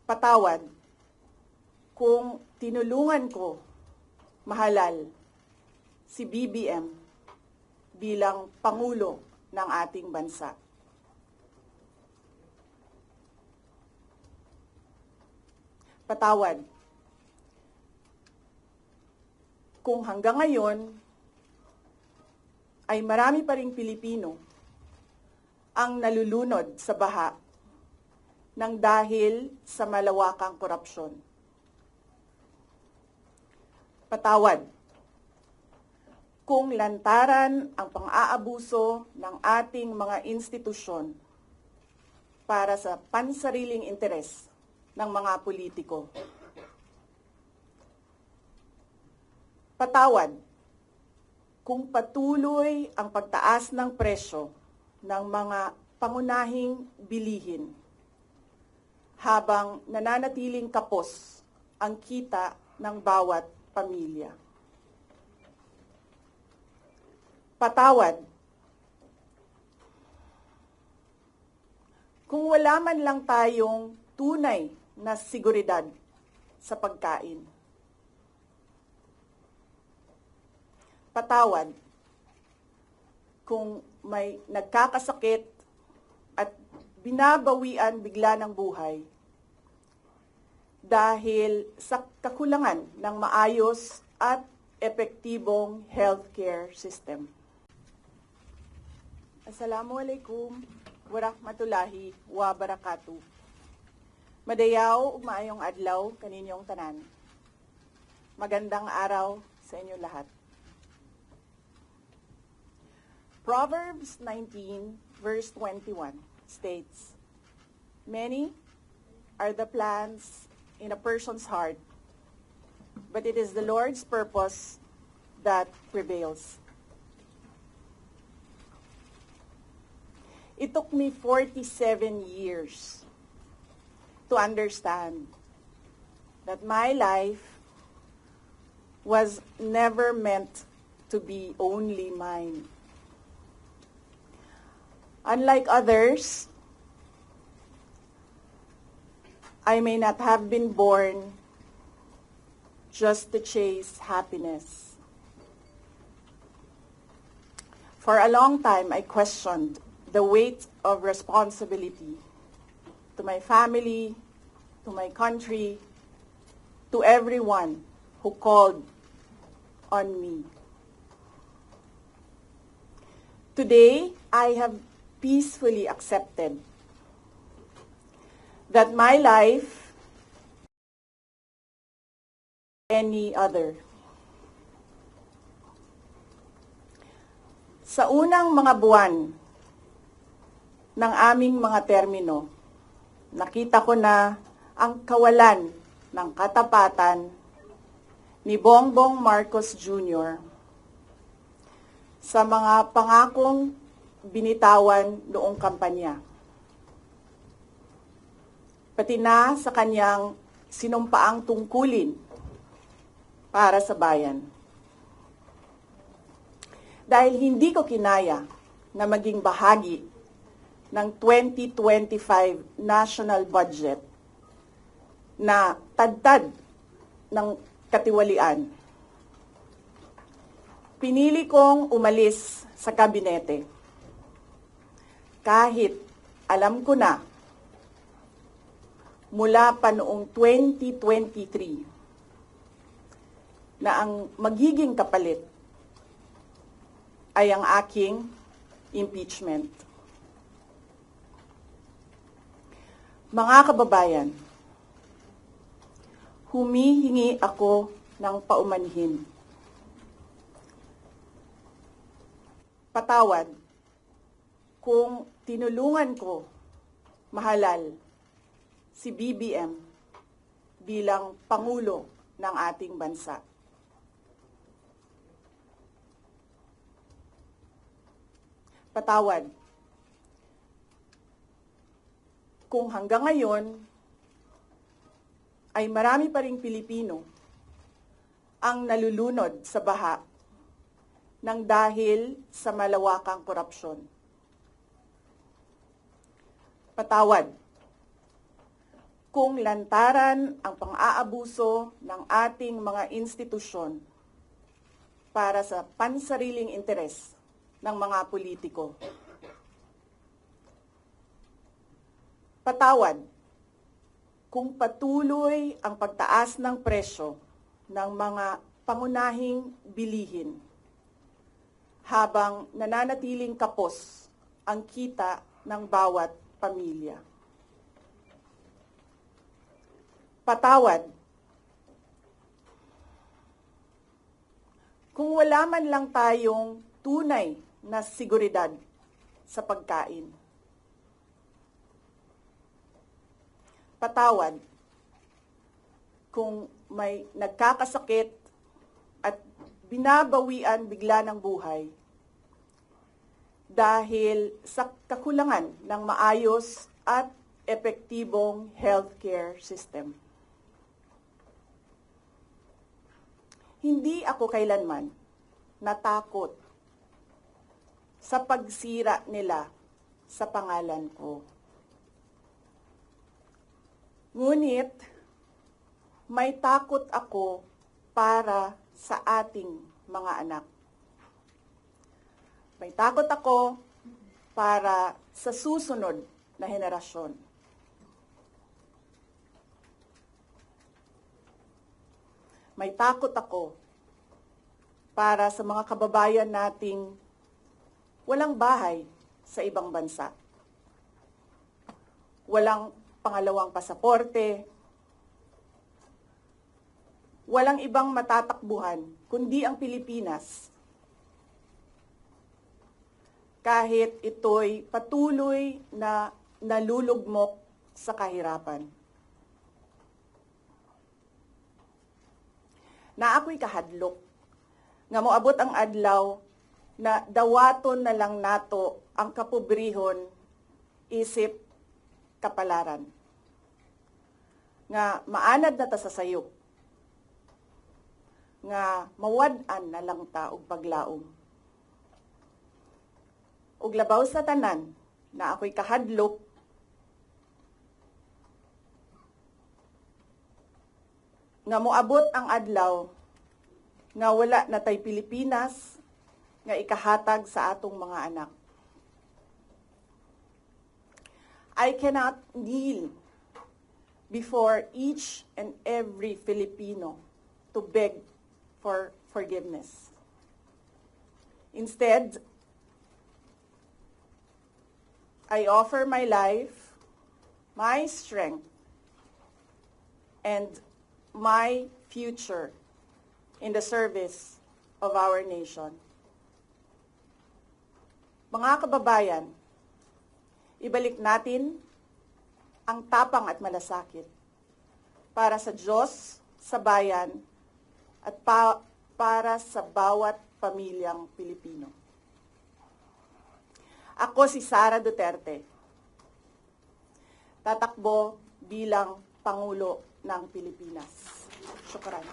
Patawad kung tinulungan ko mahalal si BBM bilang Pangulo ng ating bansa. Patawad kung hanggang ngayon ay marami pa ring Pilipino ang nalulunod sa baha ng dahil sa malawakang korupsyon. Patawad kung lantaran ang pang-aabuso ng ating mga institusyon para sa pansariling interes ng mga politiko. Patawad kung patuloy ang pagtaas ng presyo ng mga pangunahing bilihin habang nananatiling kapos ang kita ng bawat pamilya. Patawad kung wala man lang tayong tunay na seguridad sa pagkain. Patawad kung may nagkakasakit at binabawian bigla ng buhay dahil sa kakulangan ng maayos at epektibong healthcare system. Assalamualaikum warahmatullahi wabarakatuh. Madayaw, maayong adlaw kaninyong tanan. Magandang araw sa inyo lahat. Proverbs 19 verse 21 states, "Many are the plans in a person's heart, but it is the Lord's purpose that prevails." It took me 47 years to understand that my life was never meant to be only mine. Unlike others, I may not have been born just to chase happiness. For a long time, I questioned the weight of responsibility to my family, to my country, to everyone who called on me. Today, I have peacefully accepted that my life any other. Sa unang mga buwan ng aming mga termino, nakita ko na ang kawalan ng katapatan ni Bongbong Marcos Jr. sa mga pangakong binitawan noong kampanya. Pati na sa kanyang sinumpaang tungkulin para sa bayan. Dahil hindi ko kinaya na maging bahagi ng 2025 national budget na tadtad ng katiwalian, pinili kong umalis sa kabinete. Kahit alam ko na mula pa noong 2023 na ang magiging kapalit ay ang aking impeachment. Mga kababayan, humihingi ako ng paumanhin. Patawad kung tinulungan ko mahalal si BBM bilang Pangulo ng ating bansa. Patawad kung hanggang ngayon ay marami pa ring Pilipino ang nalulunod sa baha ng dahil sa malawakang korupsyon. Patawad kung lantaran ang pang-aabuso ng ating mga institusyon para sa pansariling interes ng mga politiko. Patawad kung patuloy ang pagtaas ng presyo ng mga pangunahing bilihin habang nananatiling kapos ang kita ng bawat pamilya. Patawad kung wala man lang tayong tunay na seguridad sa pagkain. Patawad kung may nagkakasakit at binabawian bigla ng buhay dahil sa kakulangan ng maayos at epektibong healthcare system. Hindi ako kailanman natakot sa pagsira nila sa pangalan ko. Ngunit, may takot ako para sa ating mga anak. May takot ako para sa susunod na henerasyon. May takot ako para sa mga kababayan nating walang bahay sa ibang bansa. Walang pangalawang pasaporte, walang ibang matatakbuhan kundi ang Pilipinas. Kahit ito'y patuloy na nalulugmok sa kahirapan. Na ako'y kahadlok, nga moabot ang adlaw na dawaton na lang nato ang kapobrihon isip kapalaran. Nga maanad na ta sa sayop, nga mawad-an na lang ta og paglaom. Ug labaw sa tanan na ako'y kahadlok, nga moabot ang adlaw nga wala na tay Pilipinas nga ikahatag sa atong mga anak. I cannot kneel before each and every Filipino to beg for forgiveness. Instead, I offer my life, my strength, and my future in the service of our nation. Mga kababayan, ibalik natin ang tapang at malasakit para sa Diyos, sa bayan, at para sa bawat pamilyang Pilipino. Ako si Sara Duterte, tatakbo bilang Pangulo ng Pilipinas. Syukran.